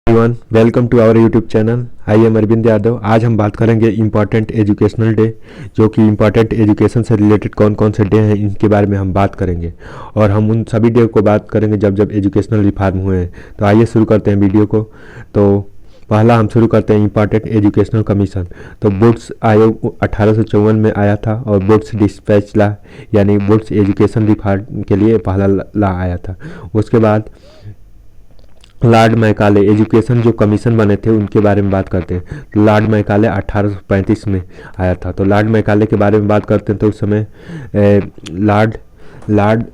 Everyone, welcome to our YouTube channel. I am Arvind Yadav. आज हम बात करेंगे इम्पॉर्टेंट एजुकेशनल डे, जो कि इम्पॉर्टेंट एजुकेशन से रिलेटेड कौन कौन से डे हैं इनके बारे में हम बात करेंगे। और हम उन सभी डे को बात करेंगे जब जब एजुकेशनल रिफॉर्म हुए हैं। तो आइए शुरू करते हैं वीडियो को। तो पहला हम शुरू करते हैं इम्पॉर्टेंट एजुकेशनल कमीशन। तो वुड्स आयोग 1854 में आया था और वुड्स डिस्पैच ला यानी वुड्स एजुकेशन रिफॉर्म के लिए पहला ला आया था। उसके बाद लॉर्ड मैकाले एजुकेशन जो कमीशन बने थे उनके बारे में बात करते हैं। तो लॉर्ड मैकाले 1835 में आया था। तो लॉर्ड मैकाले के बारे में बात करते हैं तो उस समय लॉर्ड लॉर्ड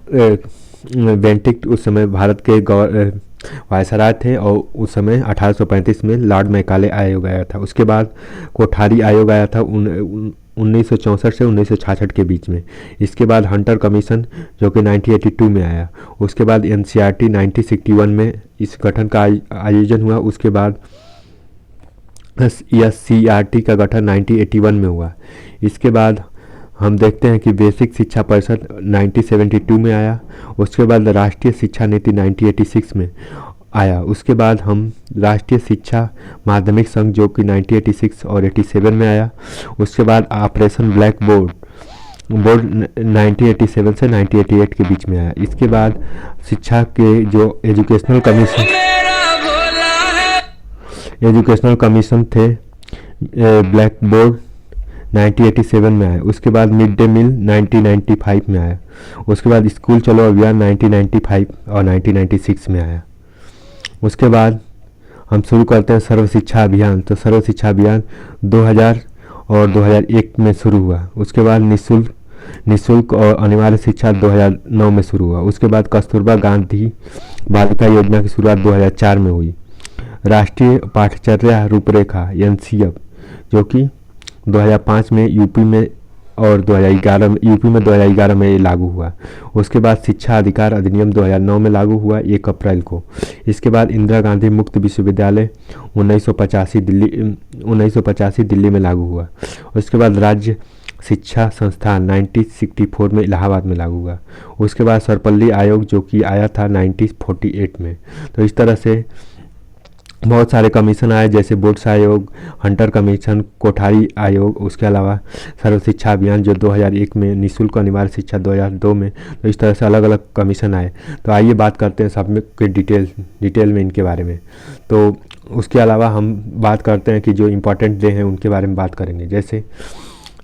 बेंटिक्ट उस समय भारत के वायसराय थे और उस समय 1835 में लॉर्ड मैकाले आयोग आया था। उसके बाद कोठारी आयोग आया था 1964 से 1966 के बीच में। इसके बाद हंटर कमीशन जो कि 1982 में आया। उसके बाद एनसीईआरटी 1961 में इस गठन का आयोजन हुआ। उसके बाद एससीईआरटी का गठन 1981 में हुआ। इसके बाद हम देखते हैं कि बेसिक शिक्षा परिषद 1972 में आया। उसके बाद राष्ट्रीय शिक्षा नीति 1986 में आया। उसके बाद हम राष्ट्रीय शिक्षा माध्यमिक संघ जो कि 1986 और 87 में आया। उसके बाद ऑपरेशन ब्लैक बोर्ड 1987 से 1988 के बीच में आया। इसके बाद शिक्षा के जो एजुकेशनल कमीशन थे ब्लैक बोर्ड 1987 में आया। उसके बाद मिड डे मील 1995 में आया। उसके बाद स्कूल चलो अभियान 1995 और 1996 में आया। उसके बाद हम शुरू करते हैं सर्व शिक्षा अभियान। तो सर्व शिक्षा अभियान 2000 और 2001 में शुरू हुआ। उसके बाद निःशुल्क और अनिवार्य शिक्षा 2009 में शुरू हुआ। उसके बाद कस्तूरबा गांधी बालिका योजना की शुरुआत 2004 में हुई। राष्ट्रीय पाठ्यचर्या रूपरेखा एनसीएफ जो कि 2005 में यूपी में और 2011 में ये लागू हुआ। उसके बाद शिक्षा अधिकार अधिनियम 2009 में लागू हुआ 1 अप्रैल को। इसके बाद इंदिरा गांधी मुक्त विश्वविद्यालय 1985 दिल्ली में लागू हुआ। उसके बाद राज्य शिक्षा संस्थान 1964 में इलाहाबाद में लागू हुआ। उसके बाद सर्वपल्ली आयोग जो कि आया था 1948 में। तो इस तरह से बहुत सारे कमीशन आए जैसे बोर्ड्स आयोग, हंटर कमीशन, कोठारी आयोग। उसके अलावा सर्व शिक्षा अभियान जो 2001 में, निःशुल्क अनिवार्य शिक्षा 2002 में। तो इस तरह से अलग अलग कमीशन आए। तो आइए बात करते हैं सब में के डिटेल में इनके बारे में। तो उसके अलावा हम बात करते हैं कि जो इम्पोर्टेंट डे हैं उनके बारे में बात करेंगे। जैसे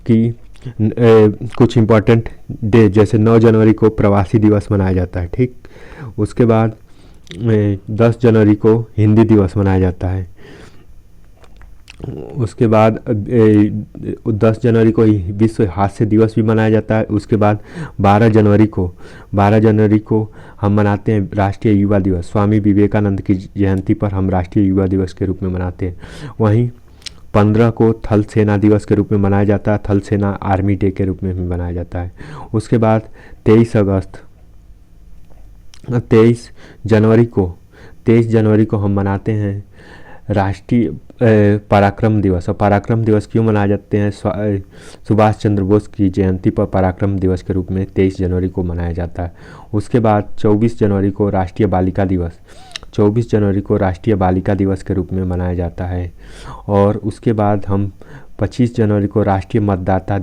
कि कुछ इम्पोर्टेंट डे जैसे 9 जनवरी को प्रवासी दिवस मनाया जाता है, ठीक। उसके बाद 10 जनवरी को हिंदी दिवस मनाया जाता है। उसके बाद 10 जनवरी को विश्व हास्य दिवस भी मनाया जाता है। उसके बाद 12 जनवरी को हम मनाते हैं राष्ट्रीय युवा दिवस। स्वामी विवेकानंद की जयंती पर हम राष्ट्रीय युवा दिवस के रूप में मनाते हैं। वहीं 15 को थल सेना दिवस के रूप में मनाया जाता है। थल सेना आर्मी डे के रूप में भी मनाया जाता है। उसके बाद 23 जनवरी को हम मनाते हैं राष्ट्रीय पराक्रम दिवस। और पराक्रम दिवस क्यों मनाए जाते हैं? सुभाष चंद्र बोस की जयंती पर पराक्रम दिवस के रूप में 23 जनवरी को मनाया जाता है। उसके बाद 24 जनवरी को राष्ट्रीय बालिका दिवस के रूप में मनाया जाता है। और उसके बाद हम 25 जनवरी को राष्ट्रीय मतदाता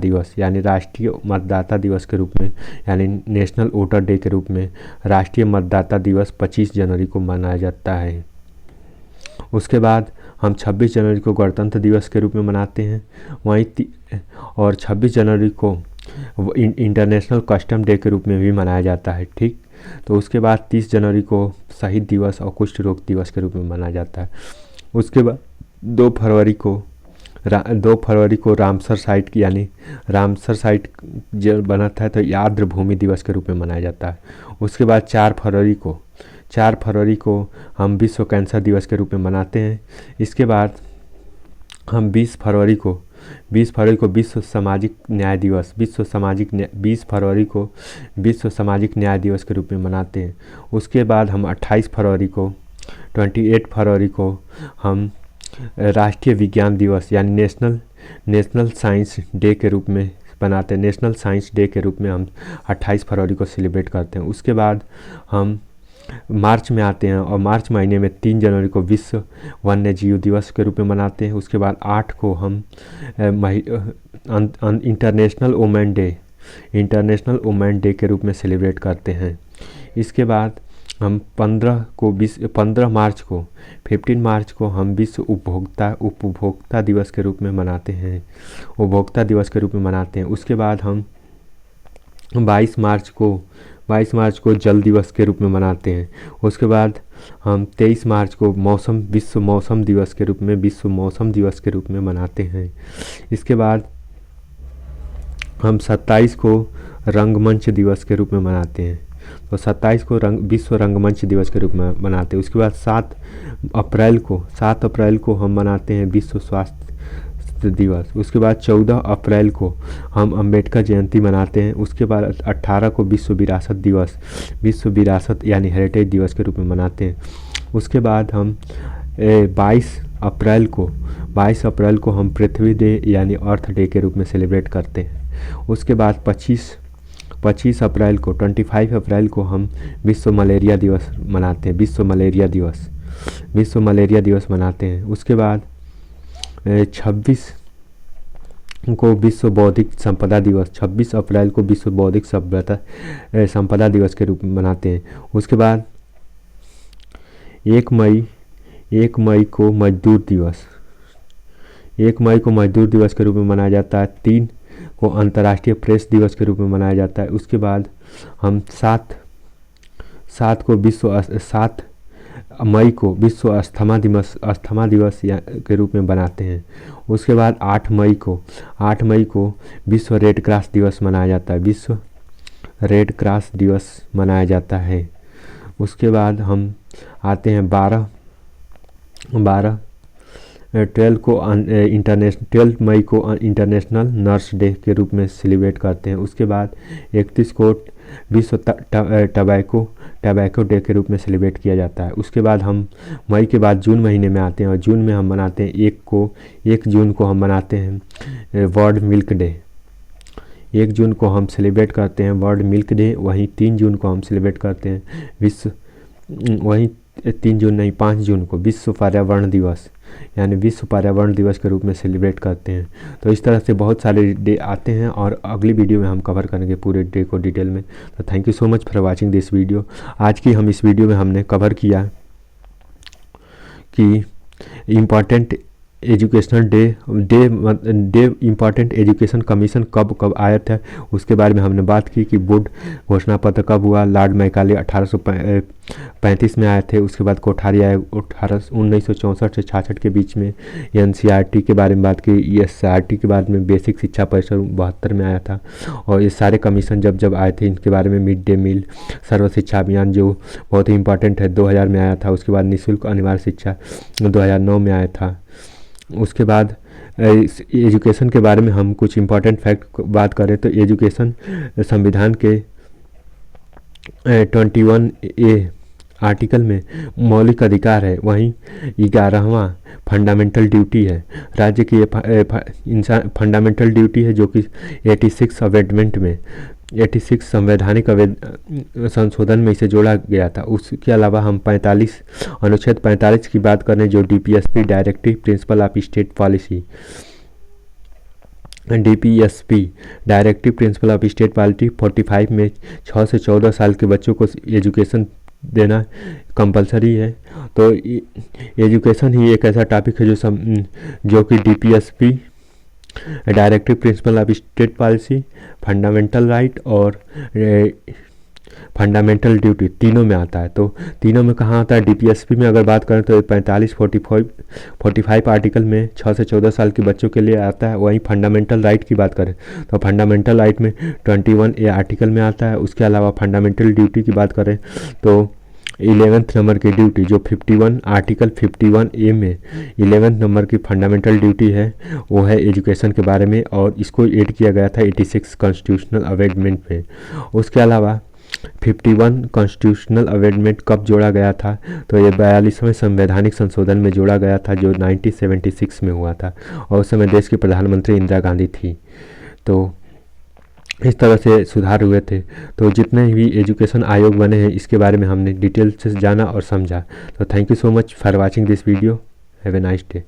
दिवस के रूप में यानी नेशनल वोटर डे के रूप में राष्ट्रीय मतदाता दिवस 25 जनवरी को मनाया जाता है। उसके बाद हम 26 जनवरी को गणतंत्र दिवस के रूप में मनाते हैं। और 26 जनवरी को इंटरनेशनल कस्टम डे के रूप में भी मनाया जाता है, ठीक। तो उसके बाद 30 जनवरी को शहीद दिवस और कुष्ठ रोग दिवस के रूप में मनाया जाता है। उसके बाद 2 फरवरी को रामसर साइट जो बना था तो आर्द्र भूमि दिवस के रूप में मनाया जाता है। उसके बाद 4 फरवरी को हम विश्व कैंसर दिवस के रूप में मनाते हैं। इसके बाद हम 20 फरवरी को विश्व सामाजिक न्याय दिवस 20 फरवरी को विश्व सामाजिक न्याय दिवस के रूप में मनाते हैं। उसके बाद हम 28 फरवरी को हम राष्ट्रीय विज्ञान दिवस यानी नेशनल साइंस डे के रूप में बनाते हैं। नेशनल साइंस डे के रूप में हम 28 फरवरी को सेलिब्रेट करते हैं। उसके बाद हम मार्च में आते हैं और मार्च महीने में 3 जनवरी को विश्व वन्य जीव दिवस के रूप में मनाते हैं। उसके बाद 8 को हम इंटरनेशनल वुमेन डे के रूप में सेलिब्रेट करते हैं। इसके बाद हम 15 मार्च को 15 मार्च को हम विश्व उपभोक्ता दिवस के रूप में मनाते हैं, उपभोक्ता दिवस के रूप में मनाते हैं। उसके बाद हम 22 मार्च को जल दिवस के रूप में मनाते हैं। उसके बाद हम 23 मार्च को विश्व मौसम दिवस के रूप में मनाते हैं। इसके बाद हम 27 को रंगमंच दिवस के रूप में मनाते हैं, तो 27 को विश्व रंगमंच दिवस के रूप में मनाते हैं। उसके बाद 7 अप्रैल को हम मनाते हैं विश्व स्वास्थ्य दिवस। उसके बाद 14 अप्रैल को हम अम्बेडकर जयंती मनाते हैं। उसके बाद 18 को विश्व विरासत यानी हेरिटेज दिवस के रूप में मनाते हैं। उसके बाद हम 22 अप्रैल को हम पृथ्वी डे यानी अर्थ डे के रूप में सेलिब्रेट करते हैं। उसके बाद 25 अप्रैल को हम विश्व मलेरिया दिवस मनाते हैं, विश्व मलेरिया दिवस मनाते हैं। उसके बाद 26 को विश्व बौद्धिक संपदा दिवस, 26 अप्रैल को विश्व बौद्धिक संपदा दिवस के रूप में मनाते हैं। उसके बाद 1 मई को मजदूर दिवस के रूप में मनाया जाता है। 3 को अंतर्राष्ट्रीय प्रेस दिवस के रूप में मनाया जाता है। उसके बाद हम 7 मई को विश्व अस्थमा दिवस के रूप में मनाते हैं। उसके बाद 8 मई को विश्व रेड क्रॉस दिवस मनाया जाता है। उसके बाद हम आते हैं 12 मई को इंटरनेशनल नर्स डे के रूप में सेलिब्रेट करते हैं। उसके बाद 31 को विश्व टबैको डे के रूप में सेलिब्रेट किया जाता है। उसके बाद हम मई के बाद जून महीने में आते हैं और जून में हम मनाते हैं 1 जून को हम मनाते हैं वर्ल्ड मिल्क डे। 1 जून को हम सेलिब्रेट करते हैं वर्ल्ड मिल्क डे। वहीं 3 जून को हम सेलिब्रेट करते हैं 5 जून को विश्व पर्यावरण दिवस यानी विश्व पर्यावरण दिवस के रूप में सेलिब्रेट करते हैं। तो इस तरह से बहुत सारे डे आते हैं और अगली वीडियो में हम कवर करेंगे पूरे डे को डिटेल में। तो thank you so much for watching this video. आज की हम इस वीडियो में हमने कवर किया कि important educational day important education commission कब आया था उसके बारे में हमने बात की कि बोर्ड घोषणा पत्र कब हुआ। लॉर्ड मैकाले 1835 में आए थे। उसके बाद कोठारी आए 1964 से 66 के बीच में। एनसीईआरटी के बारे में बात की। एससीईआरटी के बाद में बेसिक शिक्षा परिषद 72 में आया था। और ये सारे कमीशन जब आए थे इनके बारे में मिड डे मील, सर्व शिक्षा अभियान जो बहुत ही इंपॉर्टेंट है 2000 में आया था। उसके बाद निःशुल्क अनिवार्य शिक्षा 2009 में आया था। उसके बाद एजुकेशन के बारे में हम कुछ इम्पॉर्टेंट फैक्ट बात करें तो एजुकेशन संविधान के 21A आर्टिकल में मौलिक अधिकार है। वहीं 11वां फंडामेंटल ड्यूटी है। राज्य की इंसान फंडामेंटल ड्यूटी है जो कि 86 संवैधानिक संशोधन में इसे जोड़ा गया था। उसके अलावा हम अनुच्छेद 45 की बात करें जो DPSP directive principle of state policy directive principle of state policy 45 में 6 से 14 साल के बच्चों को एजुकेशन देना कंपलसरी है। तो एजुकेशन ही एक ऐसा टॉपिक है जो कि DPSP directive principle of state policy, fundamental right और फंडामेंटल ड्यूटी तीनों में आता है। तो तीनों में कहाँ आता है? DPSP में अगर बात करें तो 45 आर्टिकल में 6 से 14 साल के बच्चों के लिए आता है। वहीं फंडामेंटल राइट की बात करें तो फंडामेंटल राइट में 21A आर्टिकल में आता है। उसके अलावा फंडामेंटल ड्यूटी की बात करें तो 11th नंबर की ड्यूटी जो आर्टिकल 51A में 11th नंबर की फंडामेंटल ड्यूटी है वो है एजुकेशन के बारे में और इसको ऐड किया गया था 86 कॉन्स्टिट्यूशनल अमेंडमेंट में। उसके अलावा 51 कॉन्स्टिट्यूशनल अमेंडमेंट कब जोड़ा गया था तो ये 42वें संवैधानिक संशोधन में जोड़ा गया था जो 1976 में हुआ था और उस समय देश की प्रधानमंत्री इंदिरा गांधी थी। तो इस तरह से सुधार हुए थे। तो जितने भी एजुकेशन आयोग बने हैं इसके बारे में हमने डिटेल से जाना और समझा। तो thank you so much for watching this video. Have a nice day.